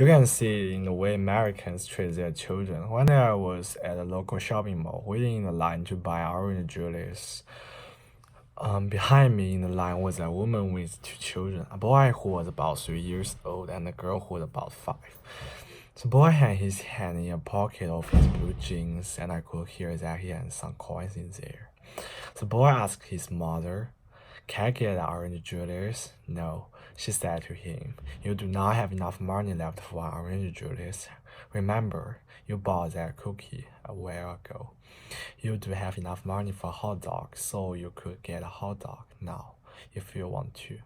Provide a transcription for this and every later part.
You can see in the way Americans treat their children. One day I was at a local shopping mall, waiting in the line to buy orange julius. Behind me in the line was a woman with two children, a boy who was about 3 years old and a girl who was about 5. The boy had his hand in a pocket of his blue jeans, and I could hear that he had some coins in there. The boy asked his mother, "Can I get orange julius?" "No," she said to him. "You do not have enough money left for orange julius. Remember, you bought that cookie a while ago. You do have enough money for a hot dog, so you could get a hot dog now, if you want to.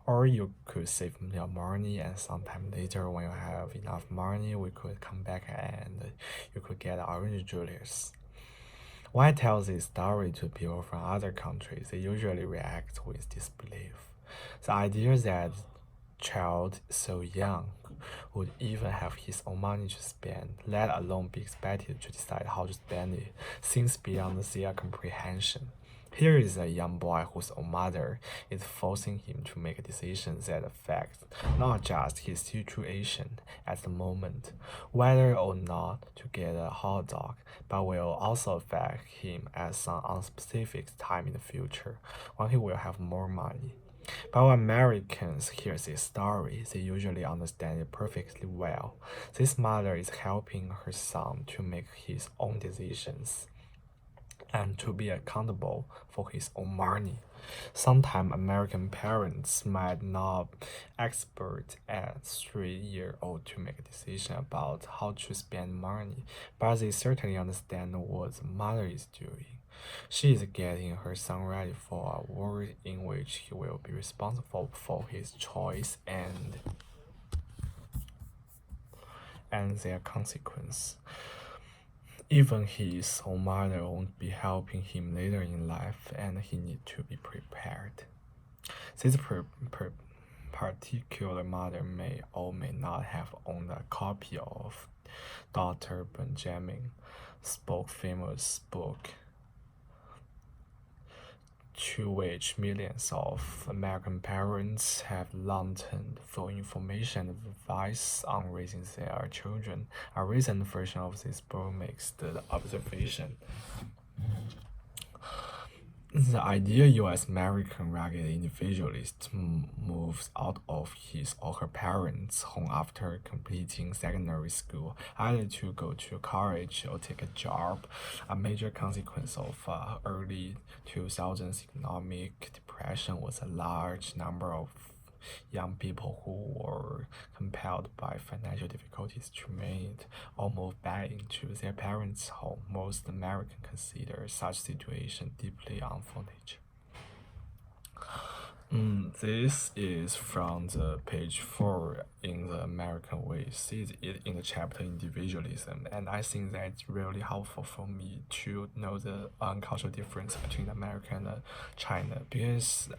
Or you could save your money, and sometime later when you have enough money, we could come back and you could get orange julius." When I tell this story to people from other countries, they usually react with disbelief. The idea that child so young would even have his own money to spend, let alone be expected to decide how to spend it, seems beyond their comprehension. Here is a young boy whose own mother is forcing him to make decisions that affect not just his situation at the moment, whether or not to get a hot dog, but will also affect him at some unspecific time in the future when he will have more money. But when Americans hear this story, they usually understand it perfectly well. This mother is helping her son to make his own decisions and to be accountable for his own money. Sometimes American parents might not expert at 3-year-old to make a decision about how to spend money, but they certainly understand what the mother is doing. She is getting her son ready for a world in which he will be responsible for his choice and their consequence. Even his own mother won't be helping him later in life, and he needs to be prepared. This particular mother may or may not have owned a copy of Dr. Benjamin Spock's famous book, to which millions of American parents have long turned for information and advice on raising their children. A recent version of this book makes the observation: the ideal U.S. American rugged individualist moves out of his or her parents' home after completing secondary school, either to go to college or take a job. A major consequence of early 2000s economic depression was a large number of young people who were compelled by financial difficulties to remain or move back into their parents' home. Most Americans consider such situation deeply unfortunate. This is from the page 4 in the American Way. See it in the chapter Individualism, and I think that's really helpful for me to know the cultural difference between America and China, because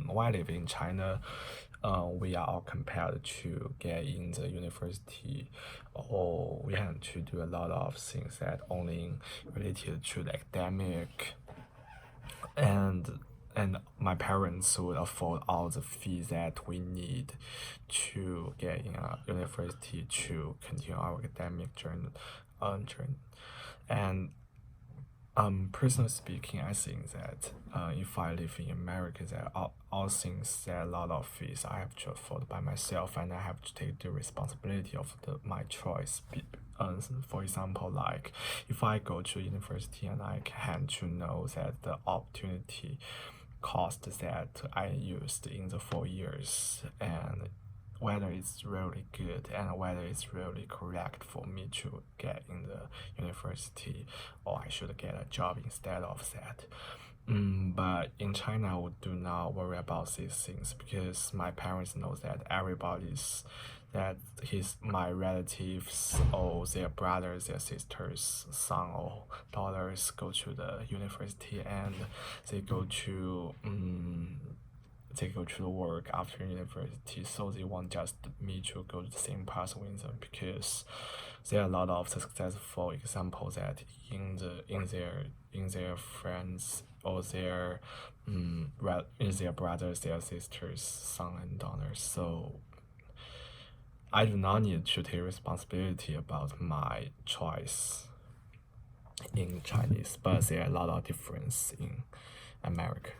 when I live in China, we are all compelled to get in the university, or we have to do a lot of things that only related to the academic, and my parents would afford all the fees that we need to get in a university to continue our academic journey. And personally speaking, I think that if I live in America, that all things that a lot of fees I have to afford by myself, and I have to take the responsibility of my choice. For example, like if I go to university and I can to know that the opportunity cost that I used in the 4 years, and whether it's really good and whether it's really correct for me to get in the university, or I should get a job instead of that. But in China, we do not worry about these things, because my parents know that my relatives or their brothers, their sisters, son or daughters go to the university, and they go to the work after university, so they want just me to go to the same path with them, because there are a lot of successful examples that in their friends or in their brothers, their sisters, son and daughters. So I do not need to take responsibility about my choice in Chinese, but there are a lot of difference in America.